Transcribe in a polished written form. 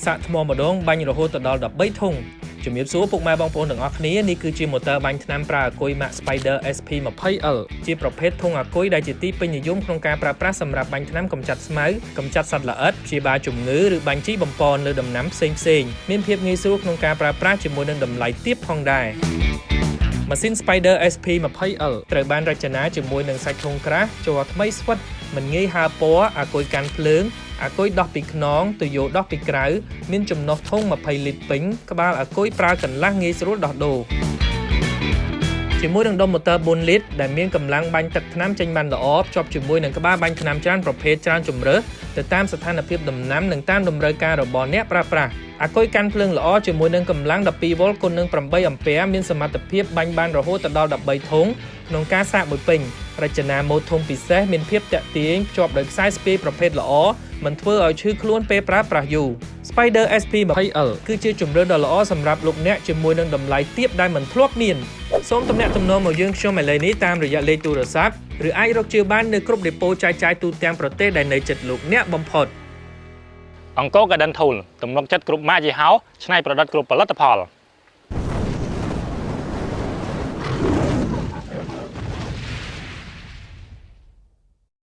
សាក់ថ្មម្ដងបាញ់រហូតដល់13ធុងជំរាបសួរពុកម៉ែបងប្អូនទាំងអស់គ្នានេះគឺជាម៉ូទ័របាញ់ថ្នាំប្រើអាគុយ Max Spider SP20L ជាប្រភេទធុងអាគុយដែលជាទីពេញនិយមក្នុងការប្រើប្រាស់សម្រាប់បាញ់ថ្នាំកម្ចាត់ស្មៅកម្ចាត់សត្វល្អិតព្យាបាលជំងឺឬបាញ់ជីបំពន់លើដំណាំផ្សេងៗមានភាពងាយស្រួលក្នុងការប្រើប្រាស់ជាមួយនឹងតម្លៃទាបផងដែរម៉ាស៊ីន Spider SP20L ត្រូវបានរចនាជាមួយនឹងសាច់ធុងក្រាស់ជ័រថ្មីស្វិតមិនងាយហើរពណ៌អាគុយកាន់ភ្លើងអាគុយដោះពីខ្នងទៅយោដោះពីក្រៅមានចំណុះធុង20លីត្រពេញក្បាលអាគុយប្រើកន្លះងាយស្រួលដោះដូរជាមួយនឹងដុំម៉ូទ័រ4លីត្រដែលមានកម្លាំងបាញ់ទឹកថ្នាំចេញបានល្អភ្ជាប់ជាមួយនឹងក្បាលបាញ់ថ្នាំច្រើនប្រភេទច្រើនជម្រើសទៅតាមស្ថានភាពដំណាំនិងតាមតម្រូវការរបស់អ្នកប្រើប្រាស់អាគុយកាន់ភ្លើងល្អជាមួយនឹងកម្លាំង12វ៉ុលគុណនឹង8អាំពែមានសមត្ថភាពបាញ់បានរហូតដល់13ធុងក្នុងការសាកមួយពេញរចនាម៉ូដធុងពិសេសមានភាពតាក់ទាញភ្ជាប់ដោយខ្សែស្ពាយប្រភេទល្អមិនធ្វើឲ្យឈឺខ្លួនពេលប្រើប្រាស់យូរ Spider SP20L គឺជាជម្រើសដ៏ល្អសម្រាប់លោកអ្នកជាមួយនឹងតម្លៃទាបដែលមិនធ្លាប់មានសូមទំនាក់ទំនងមកយើងខ្ញុំឥឡូវនេះតាមរយៈលេខទូរស័ព្ទឬអាចរកជឿបាននៅគ្រប់ដេប៉ូចែកចាយទូទាំងប្រទេសដែលនៅជិតលោកអ្នកបំផុតអង្គរ Garden Tool ទំនុកចិត្តគ្រប់ម៉ាកយីហោច្នៃប្រឌិតគ្រប់ផលិតផល